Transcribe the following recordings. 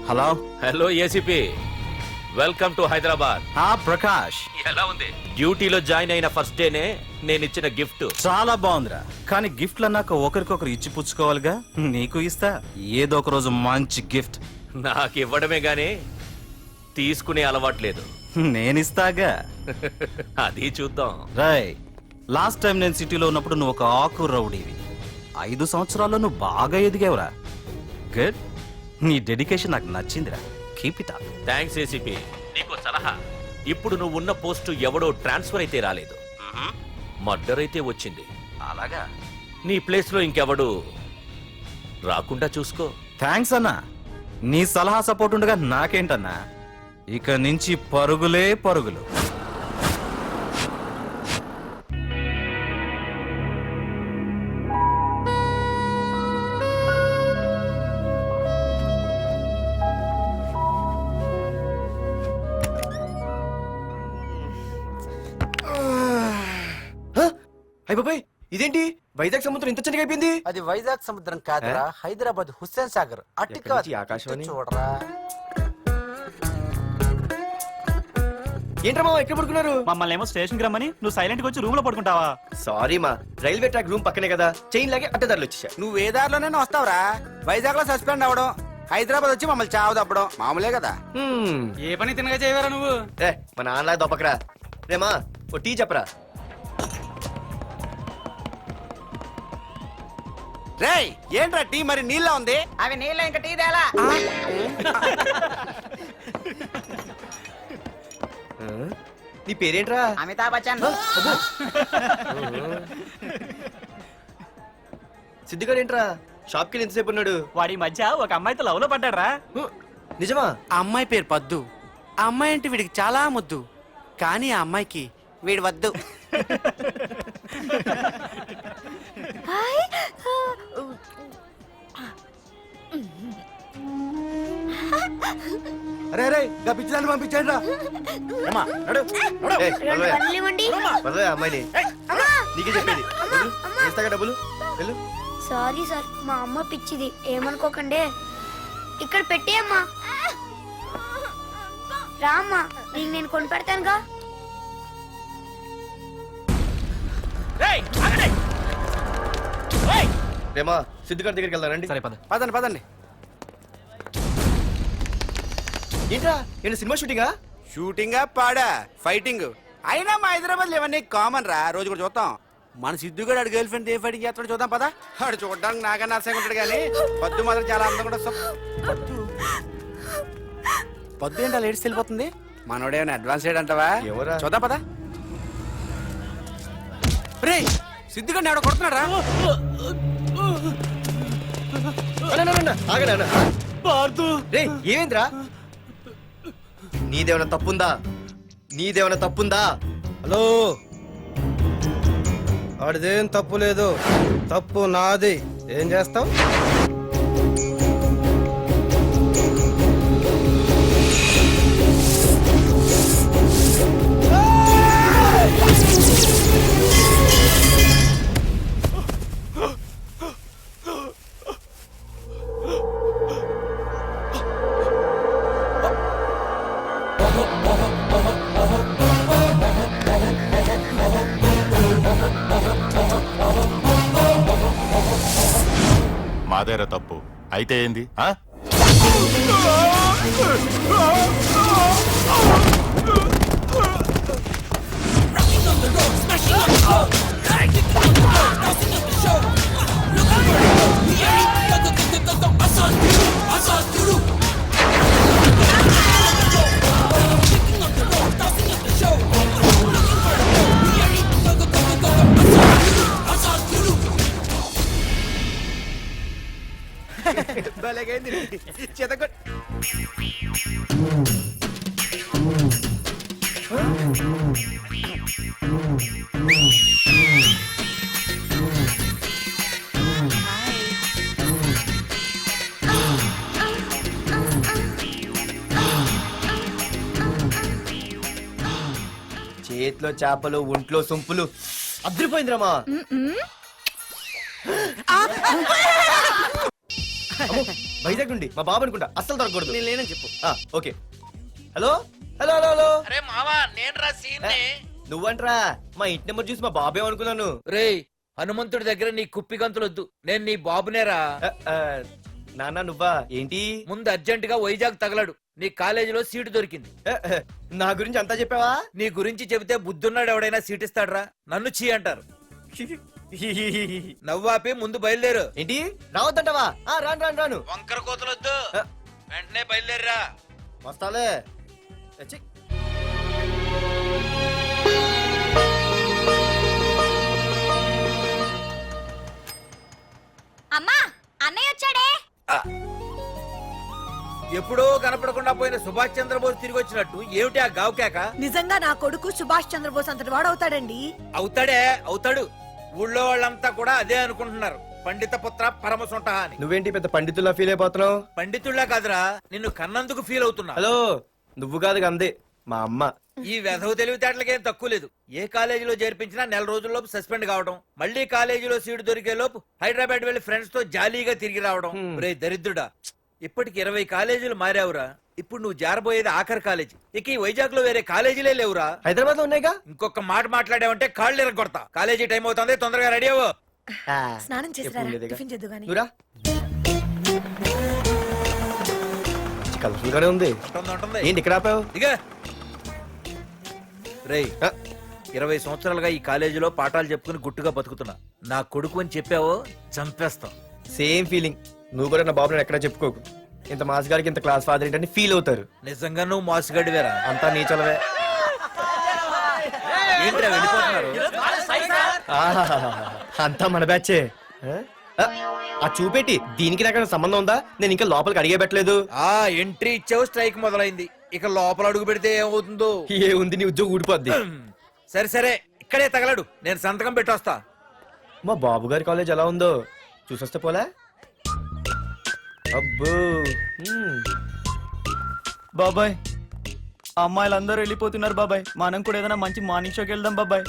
Hello hello ACP, welcome to Hyderabad. Prakash, ఎలా ఉంది? డ్యూటీలో జాయిన్ అయిన ఫస్ట్ డేనే నేను ఇచ్చిన గిఫ్ట్. చాలా బాగుందిరా. కానీ గిఫ్ట్లు అన్నాక ఒకరికొకరు ఇచ్చి పుచ్చుకోవాలిగా. నీకు ఇస్తా ఏదో ఒక రోజు మంచి గిఫ్ట్. నాకు ఇవ్వడమే గానీ తీసుకునే అలవాట్లేదు. నేనిస్తాగా. అది చూద్దాం. రాయ్, లాస్ట్ టైం నేను సిటీలో ఉన్నప్పుడు నువ్వు ఒక ఆకు రౌడీవి. 5 సంవత్సరాల్లో నువ్వు బాగా ఎదిగావురా. గుడ్. నీ డెడికేషన్ నాకు నచ్చిందిరా. Keep it up. Thanks ACP. నీకు సలహా. ఇప్పుడు నువ్వు ఉన్న పోస్టు ఎవడో ట్రాన్స్ఫర్ అయితే రాలేదు, మర్డర్ అయితే వచ్చింది. అలాగా? నీ ప్లేస్ లో ఇంకెవడు రాకుండా చూసుకో. థ్యాంక్స్ అన్నా. నీ సలహా సపోర్ట్ ఉండగా నాకేంటన్నా. ఇక నుంచి పరుగులే పరుగులు. బాబాయ్, ఇదేంటి వైజాగ్ సముద్రం ఇంత చిన్నగా అయిపోయింది? అది వైజాగ్ సముద్రం కాదురా, హైదరాబాద్ హుస్సేన్ సాగర్. అటుగా ఆకాశవాణి చూడరా. ఏంట్రా మామ ఎక్కడ పడుకున్నారు? మమ్మల్ని ఏమో స్టేషన్ కి రమ్మని నువ్వు సైలెంట్ గా వచ్చి రూమ్ లో పడుకుంటావా? సారీ మా, రైల్వే ట్రాక్ రూమ్ పక్కనే కదా, చైన్ లాగే అడ్డదారులు వచ్చేసా. నువ్వు ఏ దారిలోనే వస్తావురా. వైజాగ్ లో సస్పెండ్ అవ్వడం, హైదరాబాద్ వచ్చి మమ్మల్ని చావు తప్పడం మామూలే కదా. ఏ పని తినగా చేయవరా నువ్వు? మా నాన్నలా దొప్పకరా. రేమా ఓ టీ చెప్పరా. రేయ్, ఏంట్రా టీ మరి నీళ్ళ ఉంది? అవి నీళ్ళ ఇంకా టీ తేలా. నీ పేరేంట్రా? అమితాబ్ బచ్చన్. సిద్ధిగాడు ఏంట్రా షాప్ కి ఎంతసేపు ఉన్నాడు? వాడి మధ్య ఒక అమ్మాయితో లవ్ లో పడ్డాడ్రా. నిజమా? ఆ అమ్మాయి పేరు పద్దు. ఆ అమ్మాయి అంటే వీడికి చాలా ముద్దు. కానీ ఆ అమ్మాయికి వీడు వద్దు. అరే అరే గా పిచ్చిదాన్ని పంపించండి రా. అమ్మాయిని నీకే చెప్పేది. ఇస్తాగా డబ్బులు. వెళ్ళు. సారీ సార్, మా అమ్మ పిచ్చిది, ఏమనుకోకండి. ఇక్కడ పెట్టి అమ్మా. రామ్మా, నీకు నేను కొని పెడతానుగా. రేమా సిద్ధిగాడి దగ్గరికి వెళ్దానండి. సరే పద. పదండి పదండి. ఏంట్రా ఏంటి సినిమా షూటింగా? షూటింగా పాడా ఫైటింగ్ అయినా మా హైదరాబాద్ ఇవన్నీ కామన్ రా. రోజు కూడా చూద్దాం. మన సిద్ధు కూడా గర్ల్ ఫ్రెండ్ ఏ ఫైటింగ్ చేస్తాడు చూద్దాం పదా. ఆడు చూడడానికి నాకన్నా అసహ్యంగా ఉంటాడు కానీ పద్దు మాత్రం చాలా అందం కూడా. పద్దు ఏంటి అలా ఏడ్స్ వెళ్ళిపోతుంది? మనోడేమైనా అడ్వాన్స్ అంటావా? ఎవరా? చూద్దాం పదా. రే సిద్ధుగాడిని ఎవడో కొడుతున్నాడు రా. ఏమేంద్రా? నీదేమైనా తప్పుందా? నీదేమైనా తప్పుందా? హలో, ఆడిదేం తప్పు లేదు, తప్పు నాది. ఏం చేస్తాం? మాదేరా తప్పు అయితే ఏంది? చేతిలో చేపలు, ఒంట్లో సొంపులు. అద్రిపోయిందిరామా. వైజాగ్ నుండి మా బాబు అనుకుంటా, అస్సలు దొరకకూడదు. నేను లేనని చెప్పు. Okay. Hello hello hello hello. అరే మావా నేను రా సీన్ నువ్వంట్రా, మా ఇంటి నెంబర్ చూసి మా బాబే అనుకున్నాను. రేయ్ హనుమంతుడి దగ్గర నీ కుప్పి గంతులొద్దు, నేను నీ బాబునేరా. నాన్న నువ్వా ఏంటి? ముందు అర్జెంట్ గా వైజాగ్ తగలడు, నీ కాలేజీలో సీటు దొరికింది. నా గురించి అంతా చెప్పావా? నీ గురించి చెబితే బుద్ధున్నాడు ఎవడైనా సీట్ ఇస్తాడ్రా, నన్ను చీ అంటారు. నవ్వాపి ముందు బయలుదేరు. ఏంటి రావద్దంటావా? రాను రాను రాను. వంకర కోతలొద్దు, వెంటనే బయలుదేరరా. వస్తాలే. ఛీ. అమ్మా అన్నయ్య వచ్చాడే. ఎప్పుడో కనపడకుండా పోయిన సుభాష్ చంద్రబోస్ తిరిగి వచ్చినట్టు ఏమిటి ఆ గావుకేక? నిజంగా నా కొడుకు సుభాష్ చంద్రబోస్ అంతటి వాడవుతాడండి. అవుతాడే అవుతాడు, ఊళ్ళో వాళ్ళంతా కూడా అదే అనుకుంటున్నారు, పండిత పుత్ర పరమసుంట అని. నువ్వేంటి పెద్ద పండితుల్లా ఫీల్ అయిపోతున్నావు? పండితుళ్ళ కాదురా, నిన్ను కన్నందుకు ఫీల్ అవుతున్నా. హలో, నువ్వు కాదు అందే మా అమ్మ. ఈ వెధవ తెలివితేటలకేం తక్కువ లేదు. ఏ కాలేజీలో చేర్పించినా నెల రోజుల్లోపు సస్పెండ్ కావడం, మళ్ళీ కాలేజీలో సీటు దొరికే లోపు హైదరాబాద్ వెళ్లి ఫ్రెండ్స్ తో జాలీగా తిరిగి రావడం. రే దరిద్రుడా, ఇప్పటికి 20 కాలేజీలు మారావురా. ఇప్పుడు నువ్వు జారబోయేది ఆఖరి కాలేజీ. ఇక ఈ వైజాగ్ లో వేరే కాలేజీలే లేవురా. హైదరాబాద్ లో ఉన్నాయిగా. ఇంకొక మాట మాట్లాడావంటే కాళ్ళు ఎరగొడతా. కాలేజీ టైం అవుతుంది, తొందరగా రెడీ అవ్వు. స్నానం చేసి ఎప్పుడు ఉండేదిగా. టిఫిన్ చేద్దు గాని. నువ్వురా. కలర్ఫుల్ గానే ఉంది. ఉంటుంది. ఏంటి ఇక్కడ ఆపావు? దిగా. రేయ్ 20 సంవత్సరాలుగా ఈ కాలేజీలో పాఠాలు చెప్పుకుని గుట్టుగా బతుకుతున్నా. నా కొడుకు అని చెప్పావో చంపేస్తాం. Same feeling. నువ్వు కూడా నా బాబు ఎక్కడ చెప్పుకోకు. ఇంత మాస్ గారికి ఇంత క్లాస్ ఫాదర్ ఏంటని ఫీల్ అవుతారు. నిజంగా నువ్వు మాసుగడివేరా? అంతా నీ చలవే. ఏంట్రా వెళ్ళిపోతున్నారు? అంతా మన బ్యాచే. ఆ చూపెట్టి దీనికి నాకు సంబంధం ఉందా? నేను ఇంకా లోపలికి అడిగే పెట్టలేదు. ఆ ఎంట్రీ ఇచ్చావు, స్ట్రైక్ మొదలైంది. ఇక లోపల అడుగు పెడితే ఏమవుతుందో. ఏ ఉంది, నీ ఉద్యోగం ఊడిపోద్ది. సరే సరే, ఇక్కడే తగలడు, నేను సంతకం పెట్టొస్తా. మా బాబు గారి కాలేజ్ ఎలా ఉందో చూసొస్తే పోలే. అబ్బో. బాబాయ్ అమ్మాయిలందరూ వెళ్ళిపోతున్నారు బాబాయ్, మనం కూడా ఏదైనా మంచి మార్నింగ్ షోకి వెళ్దాం బాబాయ్.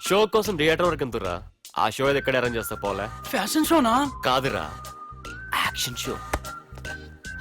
షో కోసం థియేటర్ వరకు ఎంతురా? ఆ షో ఏది ఎక్కడ అరేంజ్ చేస్తా పోలే? ఫ్యాషన్ షోనా? కాదురా, యాక్షన్ షో.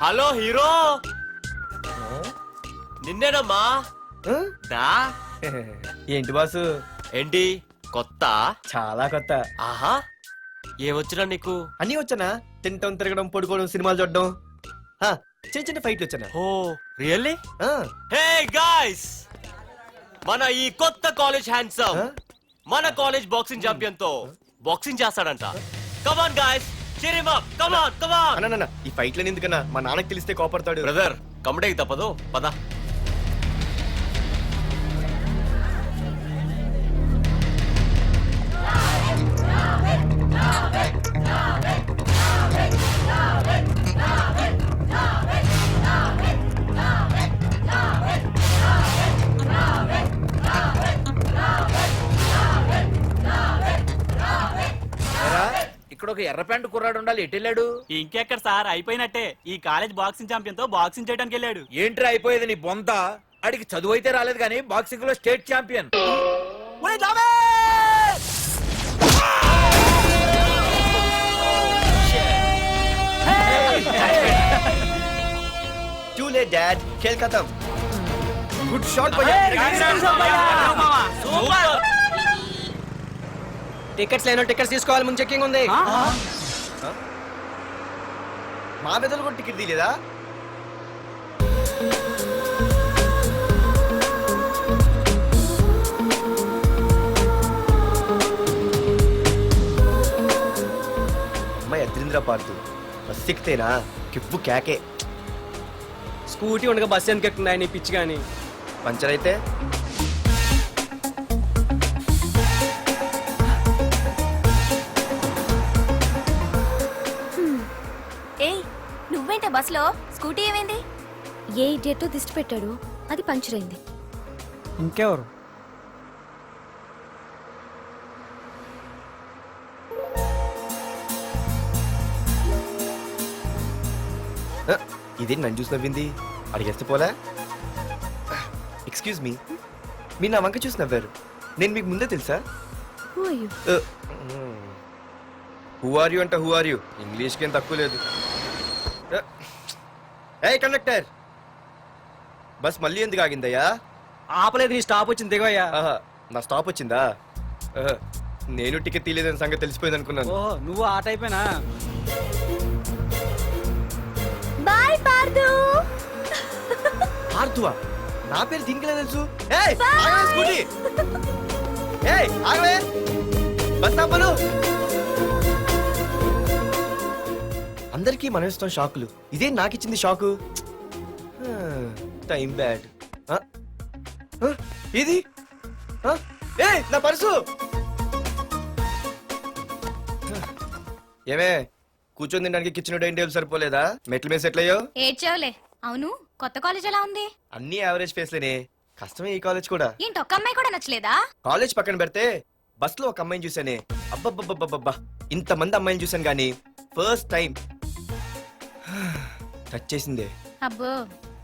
హలో హీరో, నిన్నేనమ్మా. దా. ఏంటి బాసు? ఏంటి కొత్త? చాలా కొత్త. ఆహా, ఏమొచ్చినా నీకు? అన్నీ వచ్చానా? తింటం, తిరగడం, పడుకోవడం, సినిమాలు చూడడం, చిన్న చిన్న ఫైట్లు వచ్చానా? ఓ రియల్లీ? హే గాయ్స్, మన ఈ కొత్త కాలేజ్ హ్యాండ్సమ్ మన కాలేజ్ బాక్సింగ్ ఛాంపియన్ తో బాక్సింగ్ చేస్తాడంట. Come on guys, cheer him up. Come on, come on. అన్న ఈ ఫైట్లని ఎందుకన్నా? మా నాన్నకి తెలిస్తే కోపడతాడు. బ్రదర్ కమడేకి తప్పదు, పద. ఇక్కడ ఒక ఎర్ర ప్యాంటు కుర్రాడు ఉండాలి, ఎటు వెళ్ళాడు? ఇంకెక్కడ సార్, అయిపోయినట్టే. ఈ కాలేజ్ బాక్సింగ్ ఛాంపియన్ తో బాక్సింగ్ చేయడానికి వెళ్ళాడు. ఏంట్రా అయిపోయేది నీ బొంత? అడిగి చదువు అయితే రాలేదు కానీ బాక్సింగ్ లో state champion. Too late, Dad. खेल खत्म. Good shot, भैया. టికెట్స్ లేనో టికెట్స్ తీసుకోవాలి, ముందు చెక్కింగ్ ఉంది. మా పెద్దలు కూడా టికెట్ తీయలేదా? అమ్మాయి అద్రింద్ర పార్తు బస్ ఎక్కితేనా కిప్పు కేకే. స్కూటీ ఉండగా బస్సు ఎందుకు ఎక్కుతున్నాయి నీ పిచ్చి కానీ? పంచర్ అయితే ఏయ్ నువ్వేంటే బస్సులో? స్కూటీ ఏమైంది? ఏ ఇడియట్ దిష్టి పెట్టాడు, అది పంచర్ అయింది. ఇంకెవరు? ఇదే నన్ను చూసి నవ్వింది, అడిగేస్తే పోలే. ఎక్స్క్యూజ్ మీ, మీరు నా వంక చూసి నవ్వారు, నేను మీకు ముందే తెలుసా? హూ ఆర్ యూ అంట హూ ఆర్ యూ, ఇంగ్లీష్కి ఏం తక్కువ లేదు. ఏ కండక్టర్, బస్ మళ్ళీ ఎందుకు ఆగిందయ్యా? ఆపలేదు, నీ స్టాప్ వచ్చింది దిగోయ్యా. ఆహా, నా స్టాప్ వచ్చిందా? ఆహా, నేను టికెట్ తీయలేదని సంగతి తెలిసిపోయింది అనుకున్నాను. ఓహో, నువ్వు ఆ టైపేనా? బాయ్ పార్దు. ఆర్తువా? నా పేరు దీనికిలే తెలుసు. ఏయ్, ఆగవే స్కూటీ. ఏయ్, ఆగవే. బస్ ఆపను. అందరికీ మనం ఇస్తాం షాకులు, ఇదే నాకు ఇచ్చింది షాకు. Time bad. ఇది ఏయ్, నా పర్సు. ఏమే, కూర్చొని తినడానికి కిచెన్ డైనింగ్ టేబుల్ సరిపోలేదా? మెట్ల మీద సెట్ అయ్యో. ఏడ్చావులే. అవును, కొత్త కాలేజ్ ఎలా ఉంది? అన్ని యావరేజ్ ఫేస్లేనే. కష్టమే ఈ కాలేజ్ కూడా. ఏంటి, ఒక్క అమ్మాయి కూడా నచ్చలేదా? కాలేజ్ పక్కన పెడితే బస్ లో ఒక అమ్మాయిని చూసానే, అబ్బబ్బబ్బబ్బబ్బా, ఇంతమంది అమ్మాయిని చూసాను గానీ ఫస్ట్ టైం టచ్ చేసిందే, అబ్బో,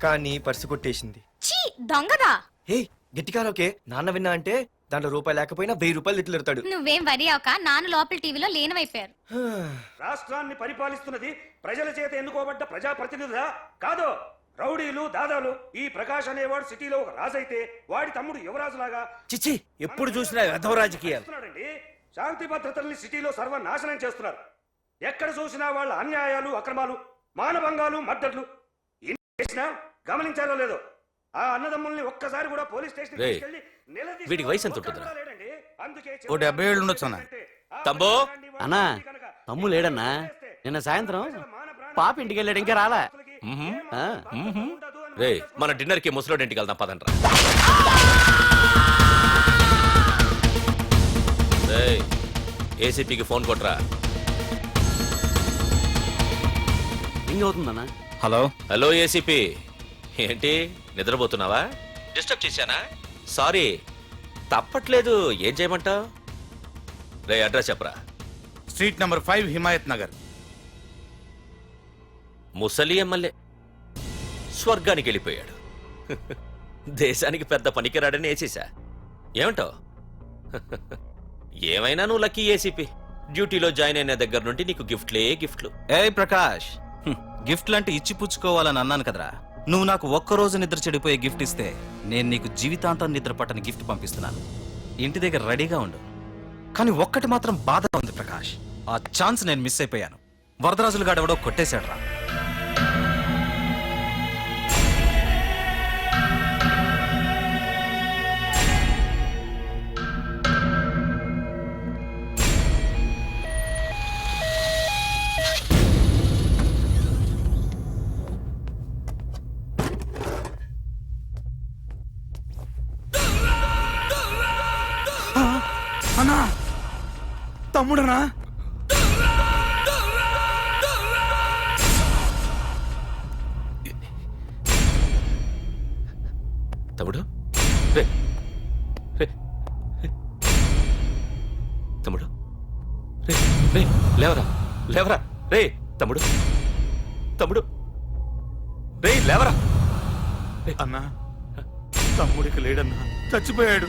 కానీ పర్సు కొట్టేసింది. చీ దొంగదా. హే, గట్టిగా ఓకే, నాన్న విన్నా అంటే దాంట్లో రూపాయి లేకపోయినా 1000 రూపాయలు తిట్లు. నువ్వేం వరి అవక, నాన్న లోపల టీవీలో లేనవైపోయారు. రాష్ట్రాన్ని పరిపాలిస్తున్నది ప్రజల చేత ఎన్నుకోబడ్డ ప్రజాప్రతినిధులా కాదు, రౌడీలు దాదాలు. ఈ ప్రకాష్ అనేవాడు సిటీలో ఒక రాజైతే వాడి తమ్ముడు యువరాజులాగా చిచ్చి ఎప్పుడు చూసినా వెధవ రాజకీయాలు. చేస్తున్నాడండి. శాంతి భద్రతల్ని సిటీలో సర్వనాశనం చేస్తున్నారు. ఎక్కడ చూసినా వాళ్ళ అన్యాయాలు, అక్రమాలు, మానభంగాలు, మద్దతులు. ఇన్ని చేసినా గమనించారో లేదో, ఆ అన్నదమ్ముల్ని ఒక్కసారి కూడా పోలీస్ స్టేషన్ రేయ్, వీడికి వయసు ఎంత ఉంటుందిరా? ఓ 70 ఏళ్ళు ఉండొచ్చు అన్న. తమ్ముడు, అన్నా, తమ్ము లేడన్నా. నిన్న సాయంత్రం పాప ఇంటికి వెళ్ళాడు, ఇంకా రాలా. రే, మన డిన్నర్ కి ముసలోడి ఇంటికి వెళ్దాం పదండ్రా. ఏసీపీకి ఫోన్ కొట్రా. రింగ్ అవుతుందన్నా. హలో. హలో ఏసీపీ, ఏంటి నిద్రపోతున్నావా? డిస్టర్బ్ చేశానా? సారీ, తప్పట్లేదు. ఏం చేయమంటావు? రే, అడ్రస్ చెప్పరా. Street number 5 Himayat Nagar. ముసలి ఎమ్మెల్యే స్వర్గానికి వెళ్ళిపోయాడు. దేశానికి పెద్ద పనికిరాడని వేసేసా. ఏమంటావు? ఏమైనా నువ్వు లక్కీ ఏసీపీ. డ్యూటీలో జాయిన్ అయిన దగ్గర నుండి నీకు గిఫ్ట్లే గిఫ్ట్లు. ఏయ్ ప్రకాష్, గిఫ్ట్ లాంటి ఇచ్చి పుచ్చుకోవాలని అన్నాను కదరా. నువ్వు నాకు ఒక్కరోజు నిద్ర చెడిపోయే గిఫ్ట్ ఇస్తే నేను నీకు జీవితాంతం నిద్ర పట్టని గిఫ్ట్ పంపిస్తున్నాను. ఇంటి దగ్గర రెడీగా ఉండు. కానీ ఒక్కటి మాత్రం బాధగా ఉంది ప్రకాష్, ఆ ఛాన్స్ నేను మిస్ అయిపోయాను. వరదరాజులు గాడెవడో కొట్టేశాడు రా. అన్నా, తమ్ముడనా? తమ్ముడు, రే రే రే. తమ్ముడు, రే రే, లేవరా లేవరా. రే తమ్ముడు, తమ్ముడు, రే లేవరా. అన్నా, తమ్ముడికి లేడన్నా, చచ్చిపోయాడు.